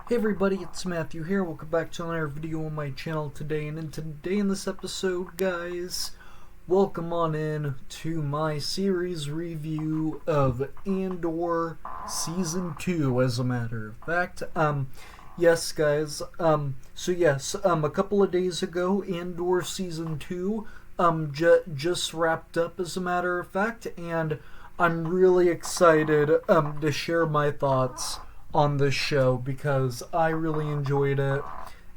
Hey everybody, it's Matthew here. Welcome back to another video on my channel today. And today in this episode, guys, welcome on in to my series review of Andor Season 2, as a matter of fact. Yes, guys, a couple of days ago, Andor Season 2, just wrapped up, as a matter of fact, and I'm really excited, to share my thoughts on this show because I really enjoyed it,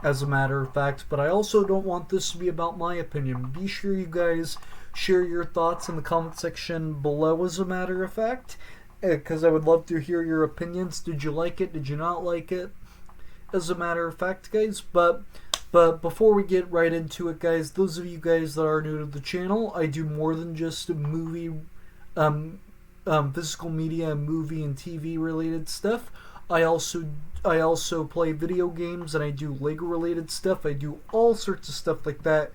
as a matter of fact. But I also don't want this to be about my opinion. Be sure you guys share your thoughts in the comment section below, as a matter of fact, because I would love to hear your opinions. Did you like it? Did you not like it? As a matter of fact, guys. But before we get right into it, guys, those of you guys that are new to the channel, I do more than just movie, physical media, movie and TV related stuff. I also play video games, and I do Lego related stuff. I do all sorts of stuff like that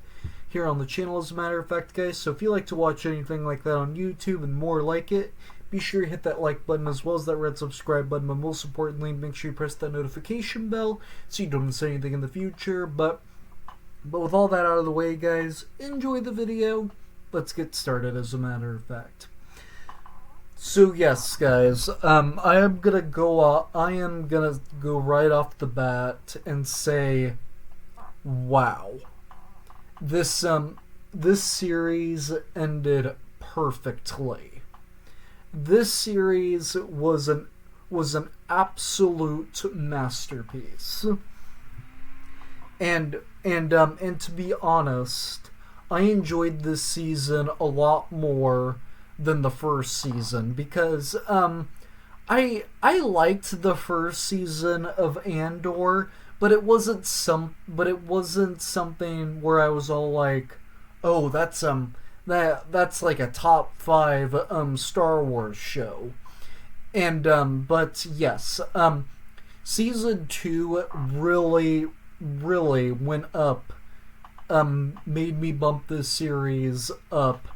here on the channel, as a matter of fact, guys. So if you like to watch anything like that on YouTube and more like it, be sure to hit that like button as well as that red subscribe button. But most importantly, make sure you press that notification bell so you don't miss anything in the future. But with all that out of the way, guys, enjoy the video. Let's get started, as a matter of fact. So yes, guys, I am gonna go right off the bat and say, wow, this series ended perfectly. This series was an absolute masterpiece, and to be honest, I enjoyed this season a lot more than the first season, because I liked the first season of Andor, but it wasn't something where I was all like, oh, that's like a top 5 Star Wars show. And but yes, season 2 really went up, made me bump this series up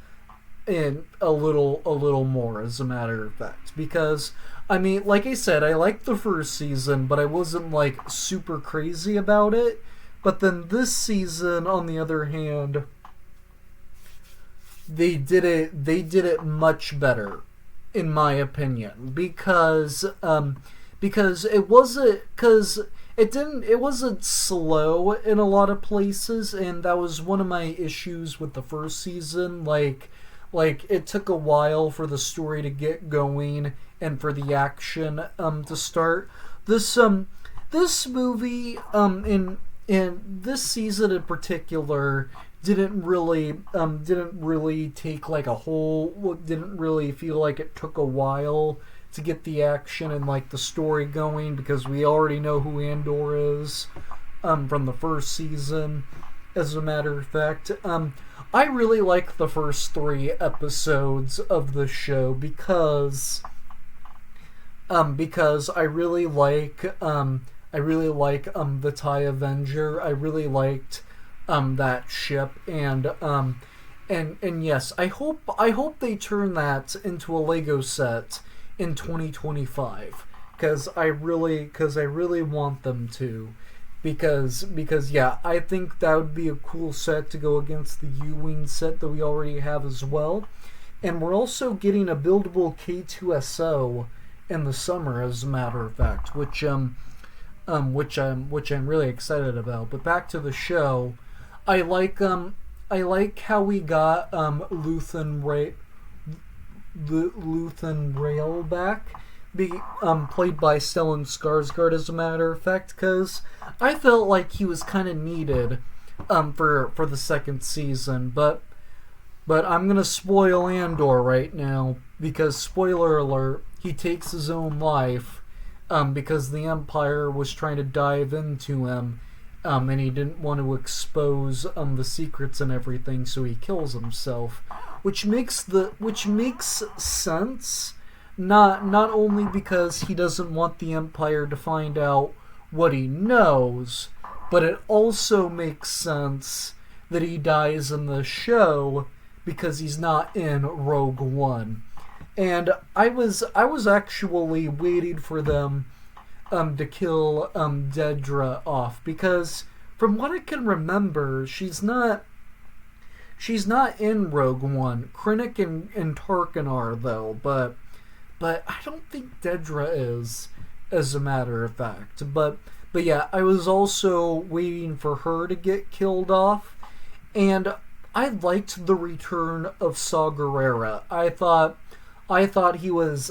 in a little more, as a matter of fact, because I mean, like I said, I liked the first season, but I wasn't like super crazy about it. But then this season, on the other hand, they did it much better, in my opinion, because it wasn't slow in a lot of places, and that was one of my issues with the first season. Like, it took a while for the story to get going and for the action to start. This movie in this season in particular didn't really take like a whole, didn't really feel like it took a while to get the action and like the story going, because we already know who Andor is from the first season, as a matter of fact. I really like the first 3 episodes of the show because I really like the TIE Avenger. I really liked that ship, and yes, I hope they turn that into a Lego set in 2025, because I really want them to. Because yeah, I think that would be a cool set to go against the U-Wing set that we already have as well. And we're also getting a buildable K2SO in the summer, as a matter of fact, which I'm really excited about. But back to the show, I like how we got Luthen Rail back, played by Stellan Skarsgård, as a matter of fact, because I felt like he was kind of needed for the second season. But I'm gonna spoil Andor right now, because spoiler alert, he takes his own life because the Empire was trying to dive into him, and he didn't want to expose the secrets and everything, so he kills himself, which makes sense. Not only because he doesn't want the Empire to find out what he knows, but it also makes sense that he dies in the show because he's not in Rogue One. And I was actually waiting for them Dedra off, because from what I can remember, she's not in Rogue One. Krennic and Tarkin are, though, but I don't think Dedra is, as a matter of fact. But yeah, I was also waiting for her to get killed off, and I liked the return of Saw Gerrera. I thought he was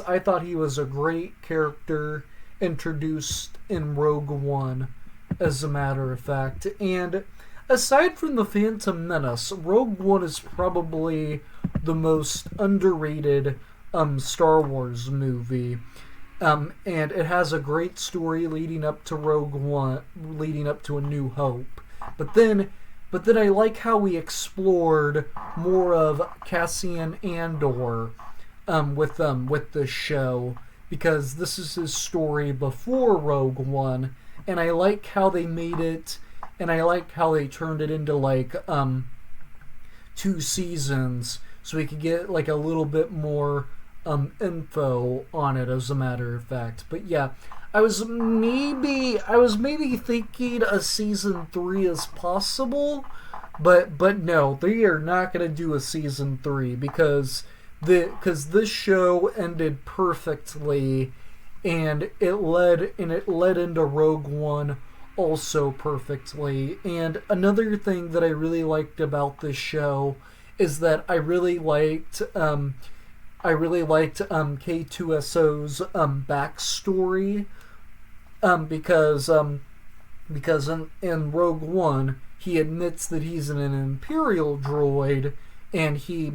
a great character introduced in Rogue One, as a matter of fact. And aside from the Phantom Menace, Rogue One is probably the most underrated Star Wars movie. And it has a great story leading up to Rogue One, leading up to A New Hope. But then I like how we explored more of Cassian Andor with this show, because this is his story before Rogue One, and I like how they made it, and I like how they turned it into like 2 seasons, so we could get like a little bit more info on it, as a matter of fact. But yeah, I was maybe thinking a season 3 is possible, but no, they are not going to do a season 3, because this show ended perfectly, and it led into Rogue One also perfectly. And another thing that I really liked about this show is that I really liked K2SO's backstory, because in Rogue One he admits that he's an Imperial droid, and he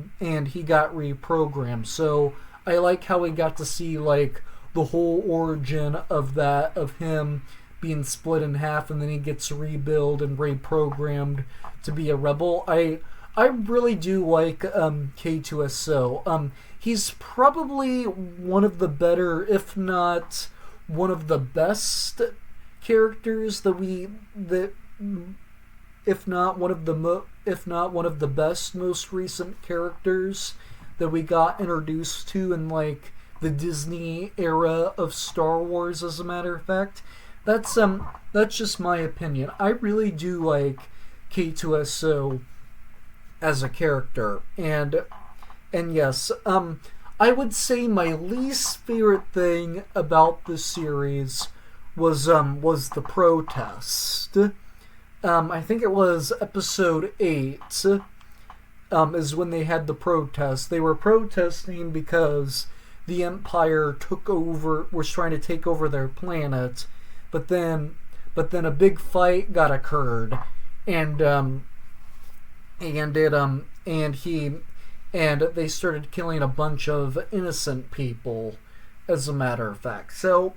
got reprogrammed. So I like how we got to see like the whole origin of him being split in half, and then he gets rebuilt and reprogrammed to be a rebel. I really do like K2SO. He's probably one of the better, if not one of the best characters if not one of the best most recent characters that we got introduced to in like the Disney era of Star Wars, as a matter of fact. That's just my opinion. I really do like K2SO as a character, and yes, I would say my least favorite thing about this series was the protest. I think it was episode 8 is when they had the protest. They were protesting because the Empire was trying to take over their planet, but then a big fight got occurred, and they started killing a bunch of innocent people, as a matter of fact. So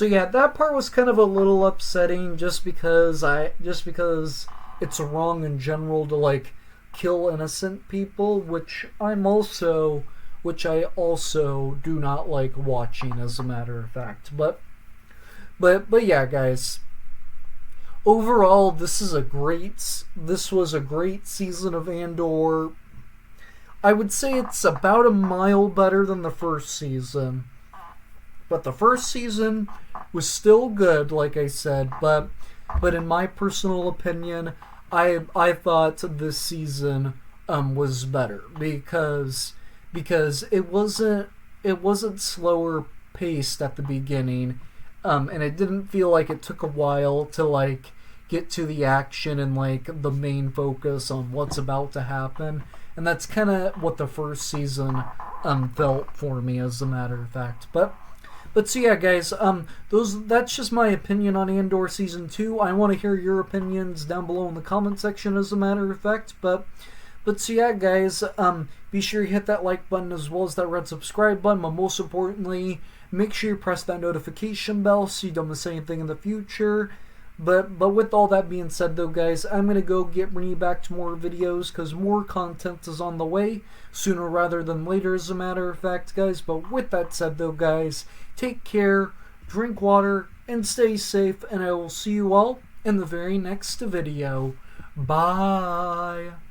yeah, that part was kind of a little upsetting, just because it's wrong in general to like kill innocent people, which I also do not like watching, as a matter of fact. But yeah, guys. Overall, this was a great season of Andor. I would say it's about a mile better than the first season. But the first season was still good, like I said, but in my personal opinion, I thought this season was better, because it wasn't slower paced at the beginning, and it didn't feel like it took a while to like get to the action and like the main focus on what's about to happen. And that's kind of what the first season felt for me, as a matter of fact. But so yeah, guys, that's just my opinion on Andor Season 2. I want to hear your opinions down below in the comment section, as a matter of fact. But so yeah, guys, be sure you hit that like button as well as that red subscribe button. But most importantly, make sure you press that notification bell so you don't miss anything in the future. But with all that being said, though, guys, I'm going to go get bringing you back to more videos, because more content is on the way, sooner rather than later, as a matter of fact, guys. But with that said, though, guys, take care, drink water, and stay safe, and I will see you all in the very next video. Bye!